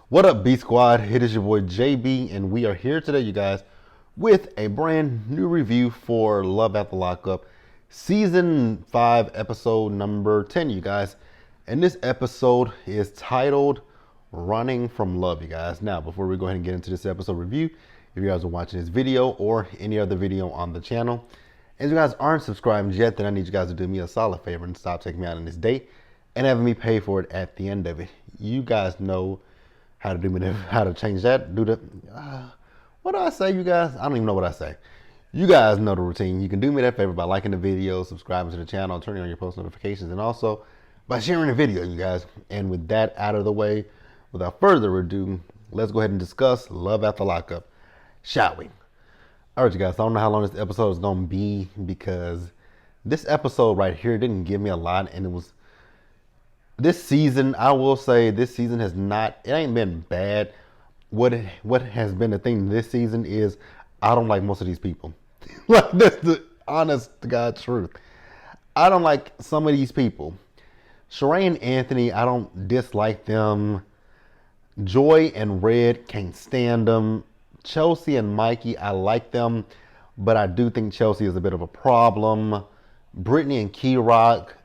What up, B Squad? It is your boy JB, and we are here today, you guys, with a brand new review for Love After Lockup, Season 5, Episode number 10, you guys. And this episode is titled Running from Love, you guys. Now, before we go ahead and get into this episode review, if you guys are watching this video or any other video on the channel, and you guys aren't subscribed yet, then I need you guys to do me a solid favor and stop taking me out on this date and having me pay for it at the end of it. You guys know how to change that. What do I say, you guys? I don't even know what I say. You guys know the routine. You can do me that favor by liking the video, subscribing to the channel, turning on your post notifications, and also by sharing the video, you guys. And with that out of the way, without further ado, let's go ahead and discuss Love After Lockup, shall we? All right, you guys, I don't know how long this episode is going to be because this episode right here didn't give me a lot, and it was this season. I will say this season has not, it ain't been bad. What has been the thing this season is I don't like most of these people. Like, that's the honest to God truth. I don't like some of these people. Sheree and Anthony, I don't dislike them. Joy and Red, can't stand them. Chelsea and Mikey, I like them, but I do think Chelsea is a bit of a problem. Brittany and Key Rock,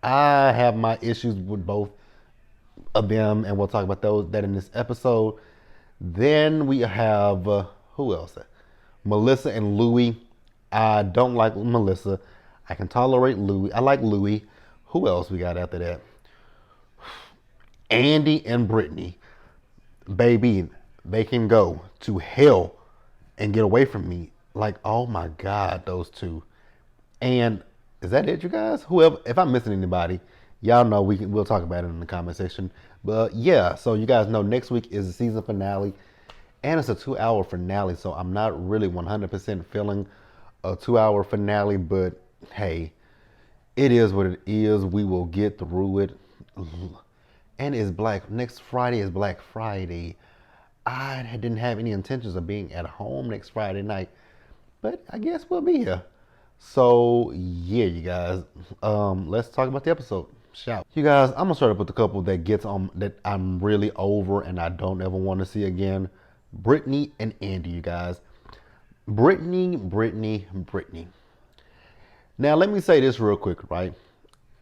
I have my issues with both of them, and we'll talk about that in this episode. Then we have, who else? Melissa and Louie. I don't like Melissa. I can tolerate Louie. I like Louie. Who else we got after that? Andy and Brittany. Baby, they can go to hell and get away from me. Like, oh my God, those two. And is that it, you guys? Whoever, if I'm missing anybody, y'all know we'll talk about it in the comment section. But yeah, so you guys know next week is the season finale, and it's a 2-hour finale. So I'm not really 100% feeling a 2-hour finale, but hey, it is what it is. We will get through it. And next Friday is Black Friday. I didn't have any intentions of being at home next Friday night, but I guess we'll be here. So yeah, you guys, let's talk about the episode, shall we? You guys, I'm gonna start up with a couple that I'm really over and I don't ever want to see again. Brittany and Andy, you guys. Brittany. Now let me say this real quick, right?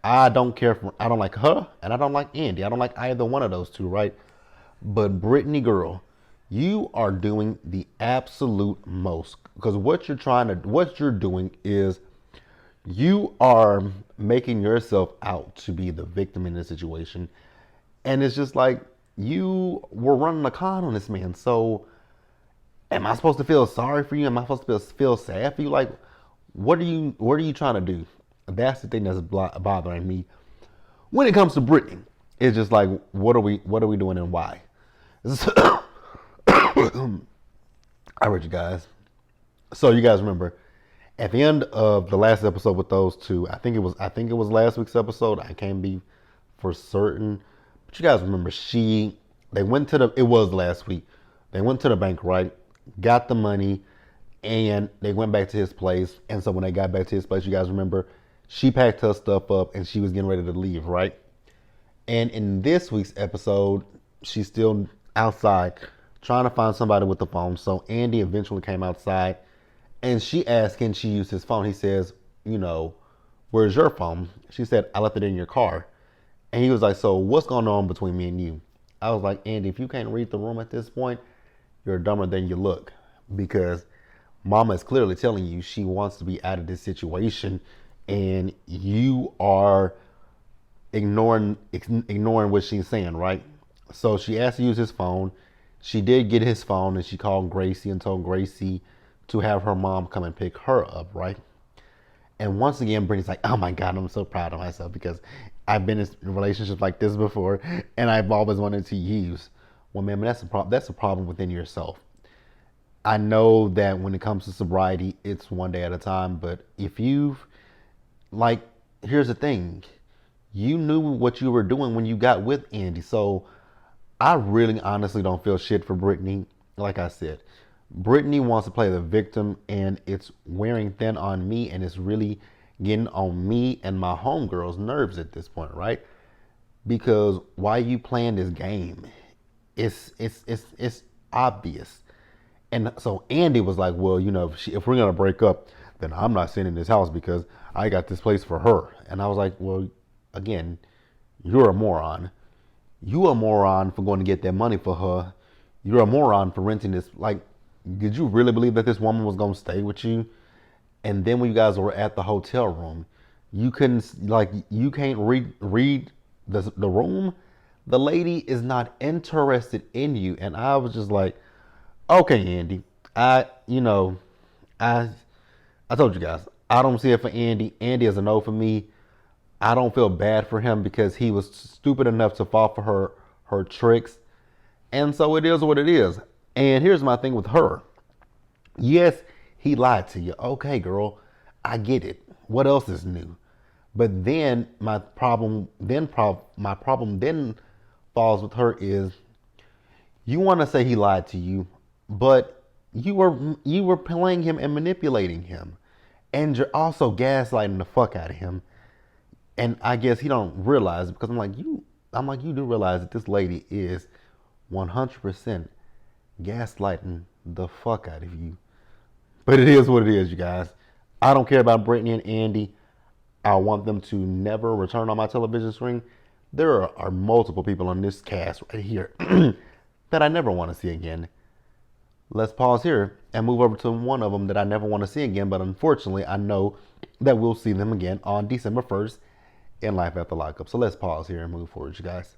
I don't like her and I don't like Andy. I don't like either one of those two, right? But Brittany, girl, you are doing the absolute most, because what you're doing is you are making yourself out to be the victim in this situation. And it's just like, you were running a con on this man. So am I supposed to feel sorry for you? Am I supposed to feel sad for you? Like, what are you trying to do? That's the thing that's bothering me. When it comes to Brittany, it's just like, what are we doing and why? All right, you guys. So you guys remember at the end of the last episode with those two, I think it was last week's episode. I can't be for certain, but you guys remember it was last week. They went to the bank, right? Got the money, and they went back to his place. And so when they got back to his place, you guys remember, she packed her stuff up and she was getting ready to leave, right? And in this week's episode, she's still outside trying to find somebody with the phone. So Andy eventually came outside and she asked, can she use his phone? He says, where's your phone? She said, I left it in your car. And he was like, so what's going on between me and you? I was like, Andy, if you can't read the room at this point, you're dumber than you look, because Mama is clearly telling you she wants to be out of this situation, and you are ignoring what she's saying, right? So she asked to use his phone. She did get his phone, and she called Gracie and told Gracie to have her mom come and pick her up, right? And once again, Brittany's like, oh my God, I'm so proud of myself because I've been in relationships like this before and I've always wanted to use. Well, man, that's a problem within yourself. I know that when it comes to sobriety, it's one day at a time, but here's the thing. You knew what you were doing when you got with Andy. So I really honestly don't feel shit for Brittany. Like I said, Brittany wants to play the victim, and it's wearing thin on me, and it's really getting on me and my homegirls' nerves at this point, right? because why you playing this game? It's obvious. And so Andy was like, well, if we're gonna break up, then I'm not staying in this house because I got this place for her. And I was like, well, again, you're a moron. You a moron for going to get that money for her. You're a moron for renting this. Like, did you really believe that this woman was gonna stay with you? And then when you guys were at the hotel room, you can't read the room. The lady is not interested in you. And I was just like, okay, Andy. I I told you guys, I don't see it for Andy. Andy is a no for me. I don't feel bad for him because he was stupid enough to fall for her tricks. And so it is what it is. And here's my thing with her. Yes, he lied to you. Okay, girl, I get it. What else is new? But then my problem then falls with her is you want to say he lied to you, but you were playing him and manipulating him, and you're also gaslighting the fuck out of him. And I guess he don't realize it because you do realize that this lady is 100% gaslighting the fuck out of you. But it is what it is, you guys. I don't care about Brittany and Andy. I want them to never return on my television screen. There are multiple people on this cast right here that I never want to see again. Let's pause here and move over to one of them that I never want to see again, but unfortunately I know that we'll see them again on December 1st in Life After Lockup. So let's pause here and move forward, you guys.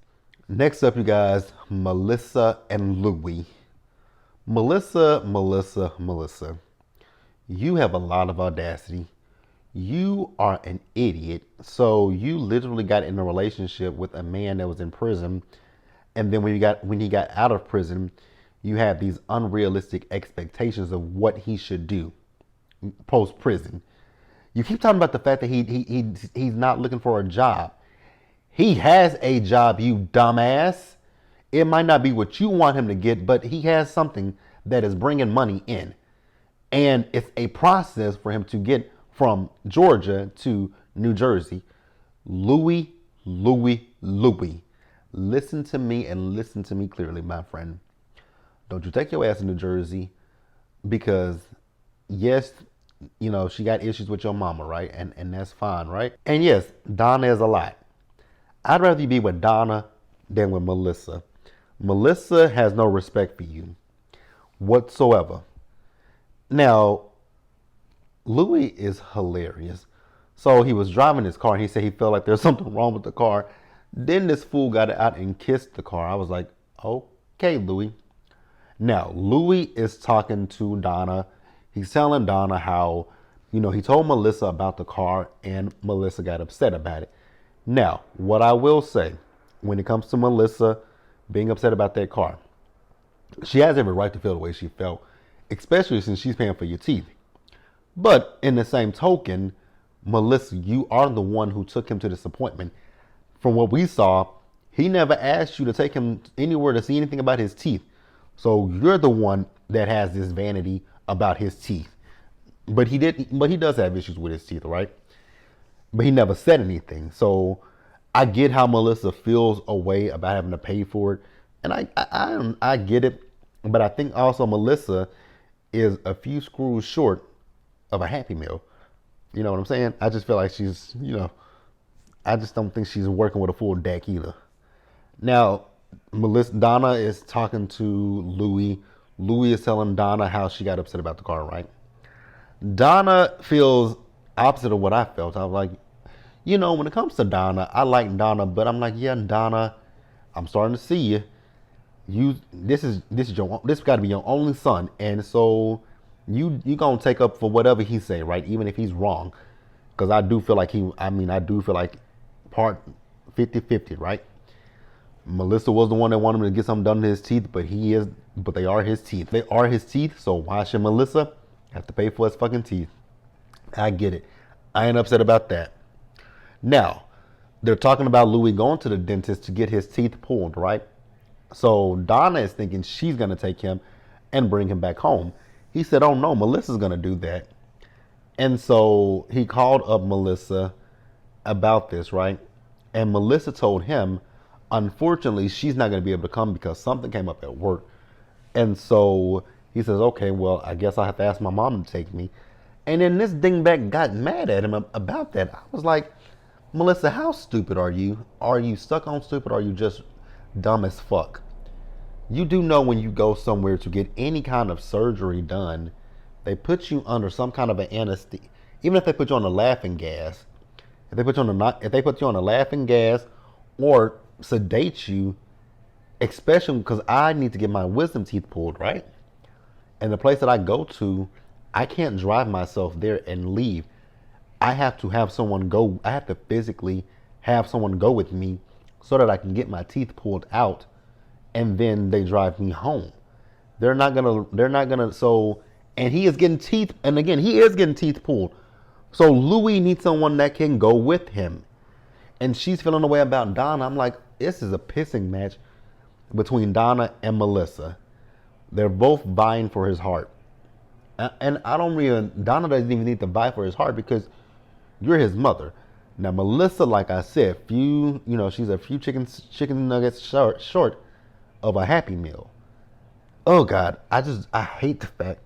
Next up, you guys, Melissa and Louie. Melissa. You have a lot of audacity. You are an idiot. So you literally got in a relationship with a man that was in prison, and then when he got out of prison, you had these unrealistic expectations of what he should do post prison. You keep talking about the fact that he's not looking for a job. He has a job, you dumbass. It might not be what you want him to get, but he has something that is bringing money in. And it's a process for him to get from Georgia to New Jersey. Louie. Listen to me and listen to me clearly, my friend. Don't you take your ass to New Jersey because, yes, she got issues with your mama, right? And that's fine, right? And yes, Donna is a lot. I'd rather you be with Donna than with Melissa. Melissa has no respect for you whatsoever. Now, Louis is hilarious. So he was driving his car and he said he felt like there's something wrong with the car. Then this fool got out and kissed the car. I was like, okay, Louis. Now, Louis is talking to Donna. He's telling Donna how, he told Melissa about the car and Melissa got upset about it. Now, what I will say, when it comes to Melissa being upset about that car, she has every right to feel the way she felt, especially since she's paying for your teeth. But in the same token, Melissa, you are the one who took him to this appointment. From what we saw, he never asked you to take him anywhere to see anything about his teeth. So you're the one that has this vanity about his teeth. But he does have issues with his teeth, right? But he never said anything. So I get how Melissa feels a way about having to pay for it. And I get it. But I think also Melissa is a few screws short of a Happy Meal. You know what I'm saying? I just feel like she's, I just don't think she's working with a full deck either. Now, Donna is talking to Louis. Louis is telling Donna how she got upset about the car, right? Donna feels opposite of what I felt. I was like, when it comes to Donna, I like Donna, but I'm like, yeah, Donna, I'm starting to see you. This got to be your only son, and so you gonna take up for whatever he say, right? Even if he's wrong, because I do feel like part 50-50, right? Melissa was the one that wanted him to get something done to his teeth, but they are his teeth. They are his teeth, so why should Melissa have to pay for his fucking teeth? I get it. I ain't upset about that. Now, they're talking about Louis going to the dentist to get his teeth pulled, right? So Donna is thinking she's going to take him and bring him back home. He said, oh no, Melissa's going to do that. And so he called up Melissa about this, right? And Melissa told him, Unfortunately, she's not going to be able to come because something came up at work. And so he says, okay, well, I guess I have to ask my mom to take me. And then this dingbat got mad at him about that. I was like, Melissa, how stupid are you? Are you stuck on stupid or are you just dumb as fuck? You do know when you go somewhere to get any kind of surgery done, they put you under some kind of an anesthesia. Even if they put you on a laughing gas, if they put you on a laughing gas or sedate you, especially because I need to get my wisdom teeth pulled, right? And the place that I go to, I can't drive myself there and leave. I have to have someone go. I have to physically have someone go with me so that I can get my teeth pulled out, and then they drive me home. They're not gonna. So, and he is getting teeth, and again, he is getting teeth pulled. So Louis needs someone that can go with him. And she's feeling the way about Donna. I'm like, this is a pissing match between Donna and Melissa. They're both vying for his heart. And Donna doesn't even need to vie for his heart because you're his mother. Now, Melissa, like I said, she's a few chicken nuggets short of a Happy Meal. Oh God, I hate the fact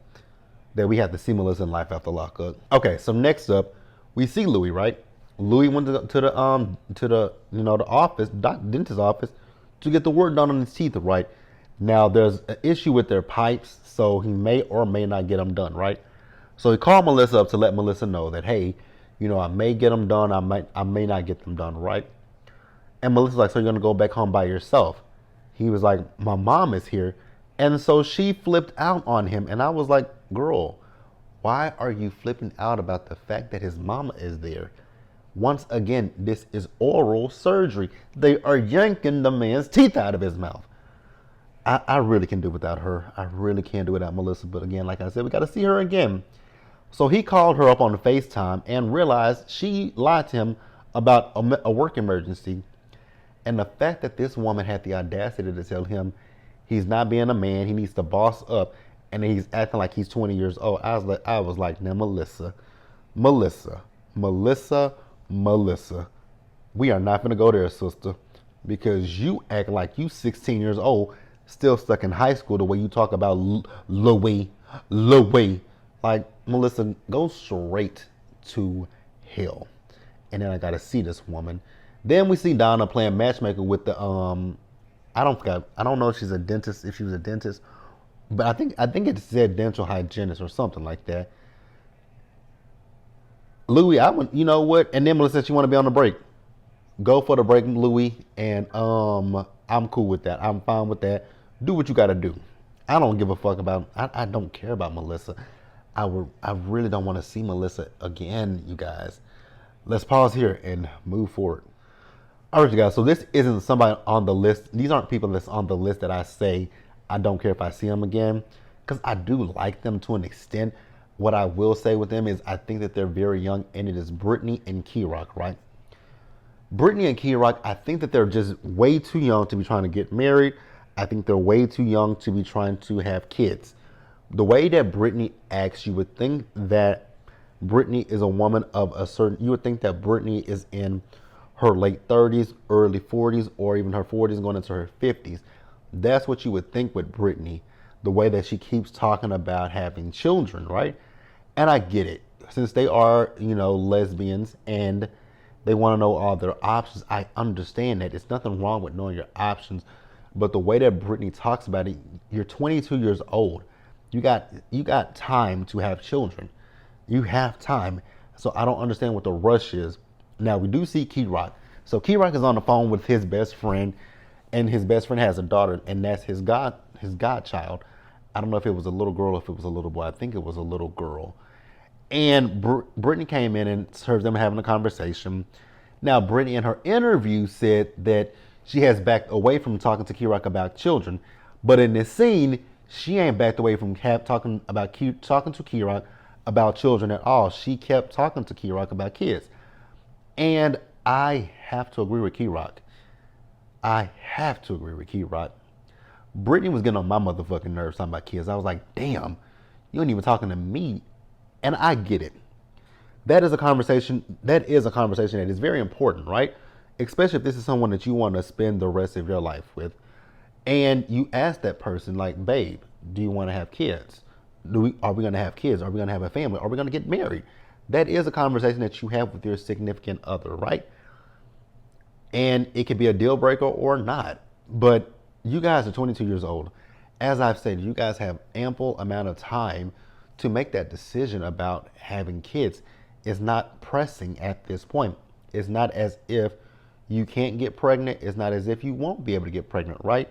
that we have to see Melissa in Life After Lockup. Okay, so next up, we see Louis, right? Louis went to the office, dentist's office, to get the work done on his teeth, right? Now there's an issue with their pipes, so he may or may not get them done, right? So he called Melissa up to let Melissa know that, hey, I may get them done, I may not get them done, right? And Melissa's like, so you're gonna go back home by yourself? He was like, my mom is here. And so she flipped out on him, and I was like, girl, why are you flipping out about the fact that his mama is there? Once again, this is oral surgery. They are yanking the man's teeth out of his mouth. I really can do without her. I really can't do without Melissa. But again, like I said, we got to see her again. So he called her up on FaceTime and realized she lied to him about a work emergency. And the fact that this woman had the audacity to tell him he's not being a man, he needs to boss up, and he's acting like he's 20 years old. I was like, now Melissa, we are not gonna go there, sister, because you act like you 16 years old, still stuck in high school. The way you talk about Louis, like, Melissa, go straight to hell. And then I gotta see this woman. Then we see Donna playing matchmaker with the I don't know if she's a dentist, if she was a dentist, but I think it said dental hygienist or something like that. Louis, you know what? And then Melissa said she want to be on the break. Go for the break, Louis, and I'm cool with that. I'm fine with that. Do what you got to do. I don't give a fuck about. I don't care about Melissa. I really don't want to see Melissa again, you guys. Let's pause here and move forward. All right, you guys. So this isn't somebody on the list. These aren't people that's on the list that I say I don't care if I see them again, because I do like them to an extent. What I will say with them is I think that they're very young, and it is Brittany and Key-Rock, right? Brittany and Key-Rock, I think that they're just way too young to be trying to get married. I think they're way too young to be trying to have kids. The way that Brittany acts, you would think that Brittany is a woman of a certain, you would think that Brittany is in her late 30s, early 40s, or even her 40s going into her 50s. That's what you would think with Brittany, the way that she keeps talking about having children, right? And I get it. Since they are, lesbians and they want to know all their options, I understand that. There's nothing wrong with knowing your options. But the way that Brittany talks about it, you're 22 years old. You got time to have children. You have time. So I don't understand what the rush is. Now, we do see Key-Rock. So Key-Rock is on the phone with his best friend, and his best friend has a daughter, and that's his godchild. I don't know if it was a little girl or if it was a little boy. I think it was a little girl. And Brittany came in and heard them having a conversation. Now, Brittany in her interview said that she has backed away from talking to Key-Rock about children. But in this scene, she ain't backed away from talking to Key-Rock about children at all. She kept talking to Key-Rock about kids. And I have to agree with Key-Rock. Brittany was getting on my motherfucking nerves talking about kids. I was like, damn, you ain't even talking to me. And I get it. That is a conversation that is very important, right? especially if this is someone that you want to spend the rest of your life with. And you ask that person, like, babe, do you want to have kids? Are we going to have kids? Are we going to have a family? Are we going to get married? That is a conversation that you have with your significant other, right? And it could be a deal breaker or not. But you guys are 22 years old. As I've said, you guys have ample amount of time to make that decision about having kids. It's not pressing at this point. It's not as if you can't get pregnant. It's not as if you won't be able to get pregnant, right?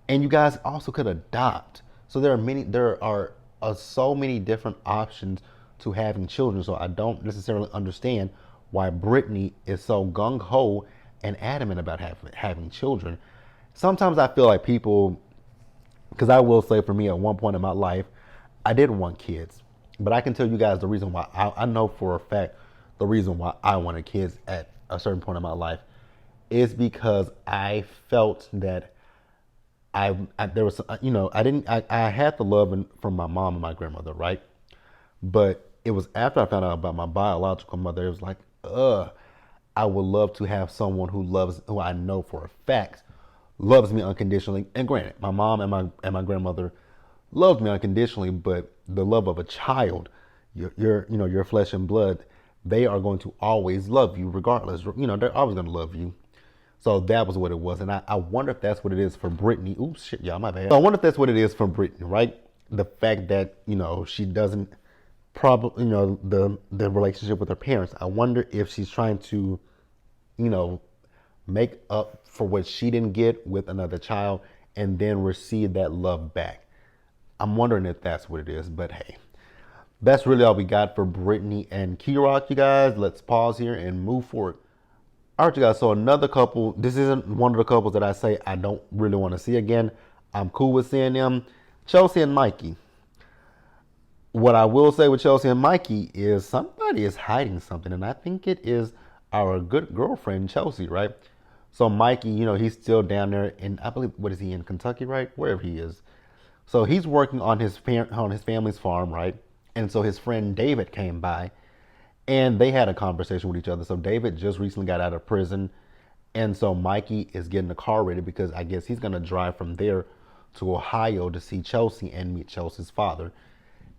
And you guys also could adopt. So there are so many different options to having children. So I don't necessarily understand why Brittany is so gung ho and adamant about having children. Sometimes I feel like people, because I will say for me at one point in my life, I didn't want kids. But I can tell you guys the reason why. I know for a fact the reason why I wanted kids at a certain point in my life is because I felt that there was, I had the love from my mom and my grandmother, right? But it was after I found out about my biological mother, it was like, I would love to have someone who I know for a fact loves me unconditionally. And granted, my mom and my grandmother loved me unconditionally, but the love of a child, your flesh and blood, they are going to always love you regardless. They're always going to love you. So that was what it was. And I wonder if that's what it is for Brittany. Oops, shit, y'all, my bad. So I wonder if that's what it is for Brittany, right? The fact that, she doesn't probably, the relationship with her parents. I wonder if she's trying to, make up for what she didn't get with another child and then receive that love back. I'm wondering if that's what it is, but hey, that's really all we got for Brittany and Key-Rock, you guys. Let's pause here and move forward. All right, you guys, so another couple, this isn't one of the couples that I say I don't really want to see again. I'm cool with seeing them. Chelsea and Mikey. What I will say with Chelsea and Mikey is somebody is hiding something, and I think it is our good girlfriend, Chelsea, right? So Mikey, he's still down there in, I believe, what is he, in Kentucky, right? Wherever he is. So he's working on his family's farm, right? And so his friend David came by, and they had a conversation with each other. So David just recently got out of prison, and so Mikey is getting the car ready because I guess he's going to drive from there to Ohio to see Chelsea and meet Chelsea's father.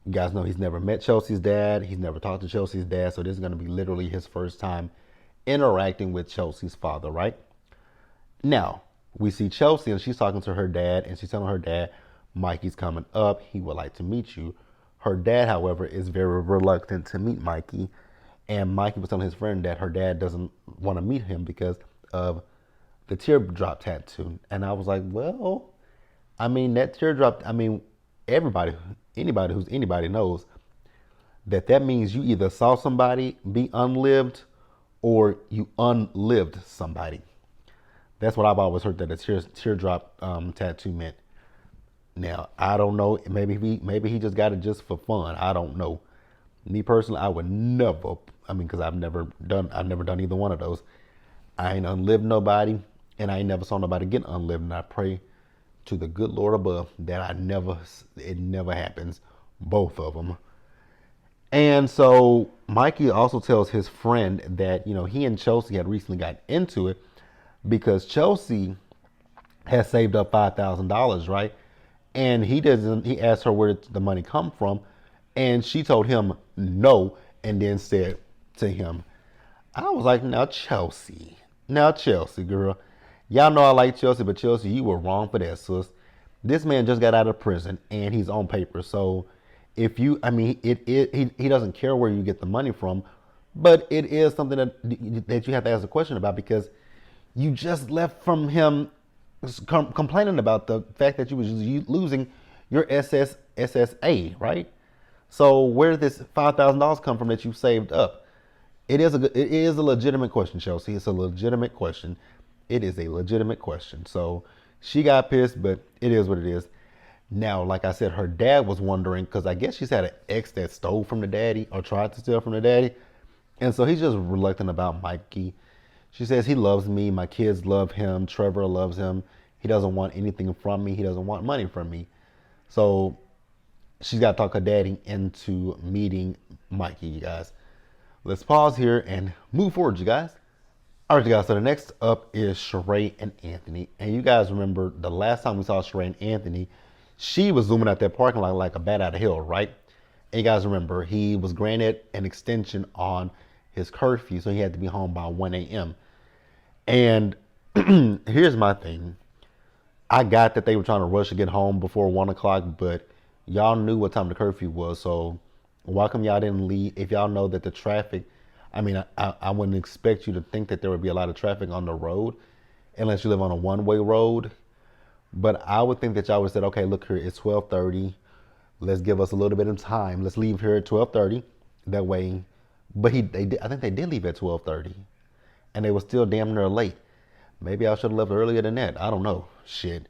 You guys know he's never met Chelsea's dad. He's never talked to Chelsea's dad. So this is going to be literally his first time interacting with Chelsea's father, right? Now, we see Chelsea and she's talking to her dad and she's telling her dad, Mikey's coming up. He would like to meet you. Her dad, however, is very reluctant to meet Mikey. And Mikey was telling his friend that her dad doesn't want to meet him because of the teardrop tattoo. And I was like, well, that teardrop, anybody who's anybody knows that means you either saw somebody be unlived or you unlived somebody. That's what I've always heard that a teardrop tattoo meant. Now, I don't know. Maybe he just got it just for fun. I don't know. Me personally, I would never. Because I've never done either one of those. I ain't unlived nobody, and I ain't never saw nobody get unlived. And I pray to the good Lord above that it never happens. Both of them. And so Mikey also tells his friend that he and Chelsea had recently got into it because Chelsea has saved up $5,000, right? And he asked her where did the money come from, and she told him no, and then said to him, I was like, now Chelsea, girl, y'all know I like Chelsea, but Chelsea, you were wrong for that, sis. This man just got out of prison and he's on paper, so if you, he doesn't care where you get the money from, but it is something that you have to ask a question about because you just left from him complaining about the fact that you was losing your SSA, right? So where did this $5,000 come from that you saved up? It is a legitimate question, Chelsea. It's a legitimate question. It is a legitimate question. So she got pissed, but it is what it is. Now, like I said, her dad was wondering because I guess she's had an ex that stole from the daddy or tried to steal from the daddy. And so he's just reluctant about Mikey. She says, he loves me. My kids love him. Trevor loves him. He doesn't want anything from me. He doesn't want money from me. So she's got to talk her daddy into meeting Mikey, you guys. Let's pause here and move forward, you guys. All right, guys. So the next up is Sheree and Anthony. And you guys remember the last time we saw Sheree and Anthony, she was zooming out that parking lot like a bat out of hell, right? And you guys remember he was granted an extension on his curfew, so he had to be home by 1 a.m. And here's my thing. I got that they were trying to rush to get home before 1 o'clock, but y'all knew what time the curfew was. So why come y'all didn't leave? If y'all know that the traffic, I mean, I wouldn't expect you to think that there would be a lot of traffic on the road unless you live on a one-way road. But I would think that y'all would have said, okay, look here, it's 12:30. Let's give us a little bit of time. Let's leave here at 12:30. That way, but I think they did leave at 12:30, and they were still damn near late. Maybe I should have left earlier than that. I don't know. Shit.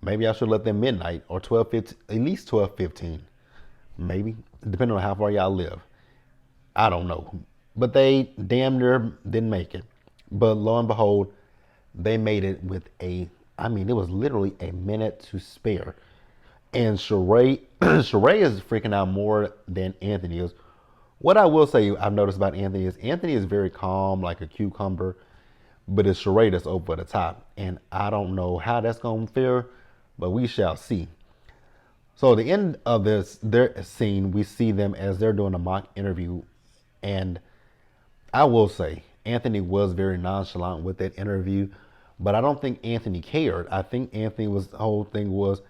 Maybe I should have left them midnight or 12:15, at least 12:15. Maybe, depending on how far y'all live. I don't know. But they damn near didn't make it. But lo and behold, they made it with I mean, it was literally a minute to spare. And Sheree, Sheree is freaking out more than Anthony is. What I will say I've noticed about Anthony is very calm, like a cucumber, but it's Sheree that's over the top. And I don't know how that's going to fare, but we shall see. So at the end of their scene, we see them as they're doing a mock interview. And I will say, Anthony was very nonchalant with that interview, but I don't think Anthony cared. I think the whole thing was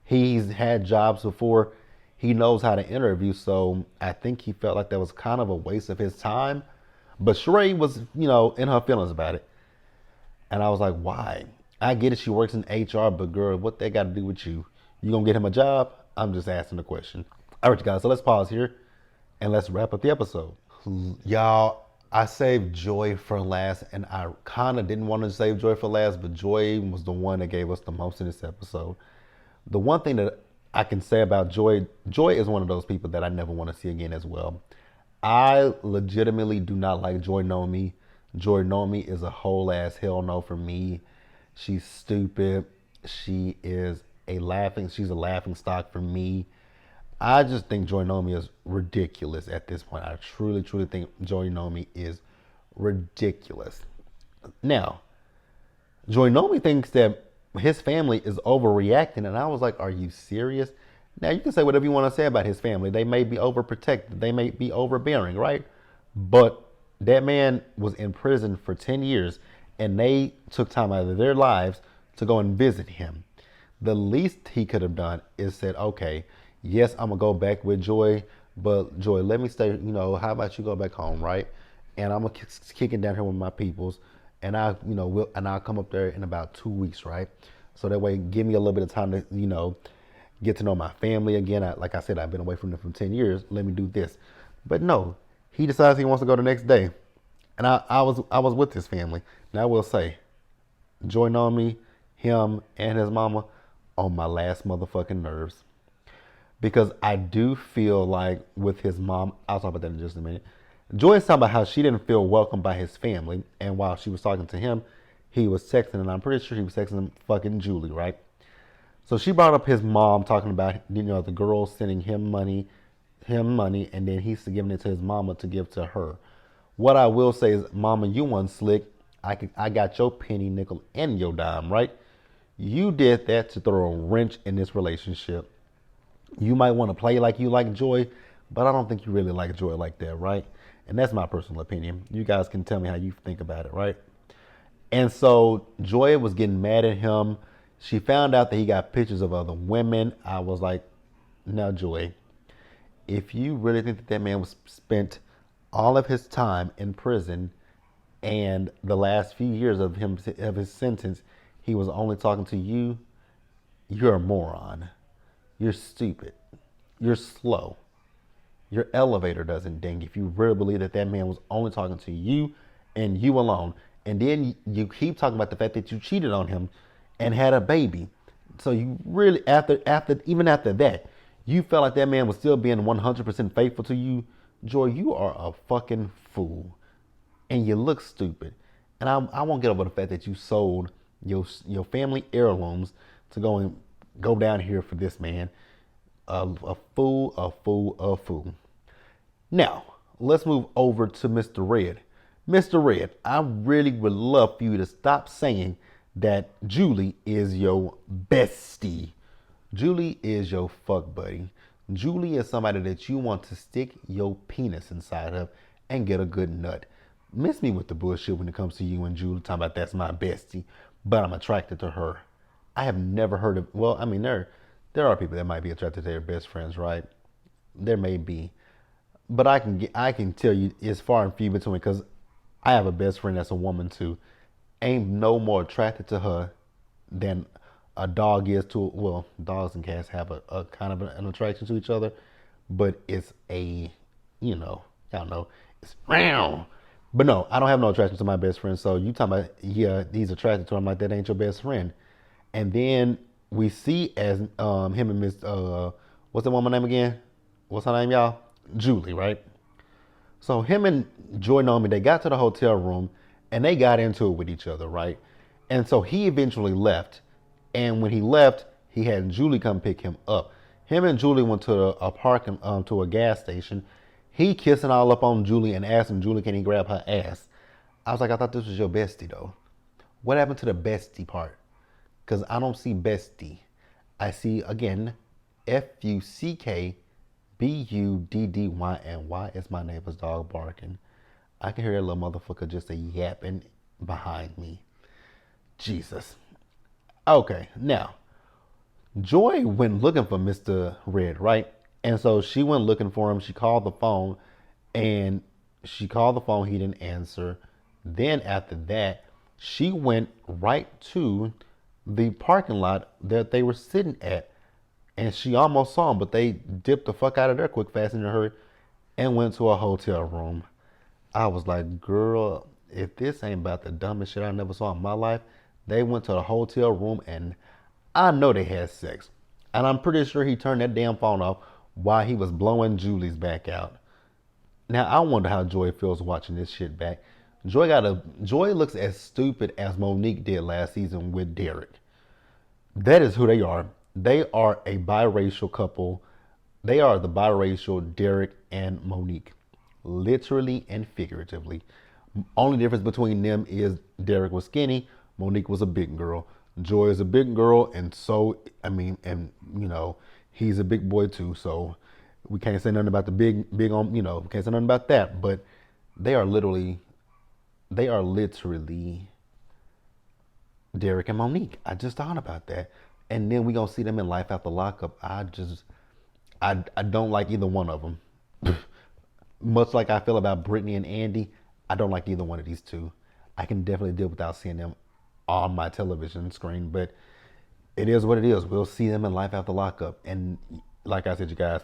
he's had jobs before. He knows how to interview, so I think he felt like that was kind of a waste of his time. But Sheree was, in her feelings about it. And I was like, why? I get it, she works in HR, but girl, what they got to do with you? You gonna get him a job? I'm just asking the question. All right, guys, so let's pause here and let's wrap up the episode. Y'all, I saved Joy for last, and I kind of didn't want to save Joy for last, but Joy was the one that gave us the most in this episode. The one thing that I can say about Joy is one of those people that I never want to see again as well. I legitimately do not like Joy Nomi. Joy Nomi is a whole ass hell no for me. She's stupid. She's a laughing stock for me. I just think Joy Nomi is ridiculous at this point. I truly, truly think Joy Nomi is ridiculous. Now, Joy Nomi thinks that his family is overreacting, and I was like, are you serious? Now, you can say whatever you want to say about his family. They may be overprotected. They may be overbearing, right? But that man was in prison for 10 years, and they took time out of their lives to go and visit him. The least he could have done is said, okay, yes, I'm going to go back with Joy, but Joy, let me stay, how about you go back home, right? And I'm going to kick it down here with my peoples, and I'll come up there in about 2 weeks, right? So that way, give me a little bit of time to, get to know my family again. Like I said, I've been away from them for 10 years. Let me do this. But no, he decides he wants to go the next day. And I was with his family. Now I will say, Joy Nomi, him, and his mama on my last motherfucking nerves. Because I do feel like with his mom, I'll talk about that in just a minute. Joy is talking about how she didn't feel welcome by his family. And while she was talking to him, he was texting, and I'm pretty sure he was texting fucking Julie, right? So she brought up his mom talking about, the girl sending him money, and then he's giving it to his mama to give to her. What I will say is, mama, you wasn't slick. I got your penny, nickel, and your dime, right? You did that to throw a wrench in this relationship. You might want to play like you like Joy, but I don't think you really like Joy like that, right? And that's my personal opinion. You guys can tell me how you think about it, right? And so Joy was getting mad at him. She found out that he got pictures of other women. I was like, now, Joy, if you really think that man was spent all of his time in prison and the last few years of his sentence, he was only talking to you, you're a moron. You're stupid. You're slow. Your elevator doesn't ding if you really believe that man was only talking to you and you alone. And then you keep talking about the fact that you cheated on him and had a baby. So you really, even after that, you felt like that man was still being 100% faithful to you. Joy, you are a fucking fool. And you look stupid. And I won't get over the fact that you sold your family heirlooms to go down here for this man. A fool. Now, let's move over to Mr. Red. Mr. Red, I really would love for you to stop saying that Julie is your bestie. Julie is your fuck buddy. Julie is somebody that you want to stick your penis inside of and get a good nut. Miss me with the bullshit when it comes to you and Julie talking about that's my bestie, but I'm attracted to her. I have never heard of. Well, I mean, there are people that might be attracted to their best friends, right? There may be, but I can tell you it's far and few between because I have a best friend that's a woman too. Ain't no more attracted to her than a dog is to, well, dogs and cats have a kind of an attraction to each other, but it's a, y'all know, it's round. But no, I don't have no attraction to my best friend. So you talking about, yeah, he's attracted to him, like that ain't your best friend. And then we see as him and Miss what's the woman name again? What's her name, y'all? Julie, right? So him and Joy Naomi, they got to the hotel room and they got into it with each other, right? And so he eventually left. And when he left, he had Julie come pick him up. Him and Julie went to a parking to a gas station. He kissing all up on Julie and asking Julie, can he grab her ass? I was like, I thought this was your bestie though. What happened to the bestie part? Because I don't see bestie. I see, again, Fuckbuddy, and why is my neighbor's dog barking? I can hear that little motherfucker just a yapping behind me. Jesus. Okay, now, Joy went looking for Mr. Red, right? And so she went looking for him. She called the phone, and he didn't answer. Then after that, she went right to the parking lot that they were sitting at. And she almost saw him, but they dipped the fuck out of there quick, fast, in a hurry, and went to a hotel room. I was like, girl, if this ain't about the dumbest shit I never saw in my life, they went to the hotel room and I know they had sex. And I'm pretty sure he turned that damn phone off while he was blowing Julie's back out. Now I wonder how Joy feels watching this shit back. Joy looks as stupid as Monique did last season with Derek. That is who they are. They are a biracial couple. They are the biracial Derek and Monique, literally and figuratively. Only difference between them is Derek was skinny, Monique was a big girl. Joy is a big girl, and so he's a big boy too. So we can't say nothing about the big on we can't say nothing about that. But they are literally Derek and Monique. I just thought about that. And then we gonna see them in Life After Lockup. I don't like either one of them. Much like I feel about Brittany and Andy, I don't like either one of these two. I can definitely deal without seeing them on my television screen, but it is what it is. We'll see them in Life After Lockup. And like I said, you guys,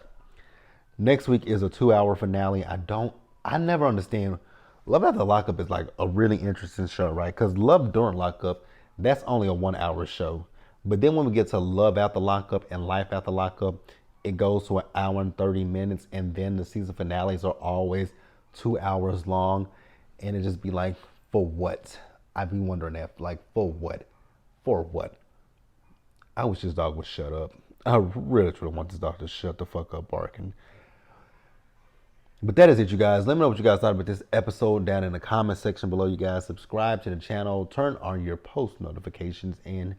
next week is a 2-hour finale. I never understand. Love After Lockup is like a really interesting show, right? Because Love During Lockup, that's only a 1-hour show. But then when we get to Love After Lockup and Life After Lockup, it goes to 1 hour and 30 minutes. And then the season finales are always 2 hours long. And it just be like, for what? I be wondering that, like, for what? For what? I wish this dog would shut up. I really, truly want this dog to shut the fuck up barking. But that is it, you guys. Let me know what you guys thought about this episode down in the comment section below, you guys. Subscribe to the channel, turn on your post notifications, and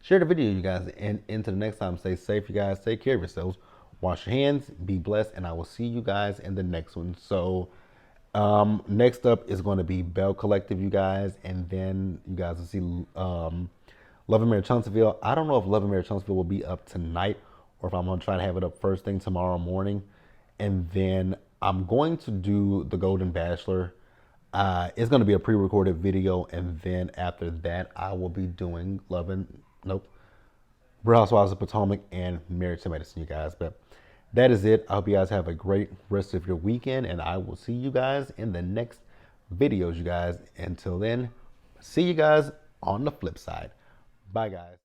share the video, you guys. And until the next time, stay safe, you guys. Take care of yourselves. Wash your hands, be blessed, and I will see you guys in the next one. So next up is going to be Bell Collective, you guys, and then you guys will see Love and Marriage Huntsville. I don't know if Love and Marriage Huntsville will be up tonight or if I'm going to try to have it up first thing tomorrow morning. And then I'm going to do The Golden Bachelor. It's going to be a pre-recorded video, and then after that, I will be doing Real Housewives of Potomac and Married to Medicine, you guys. But that is it. I hope you guys have a great rest of your weekend, and I will see you guys in the next videos, you guys. Until then, see you guys on the flip side. Bye, guys.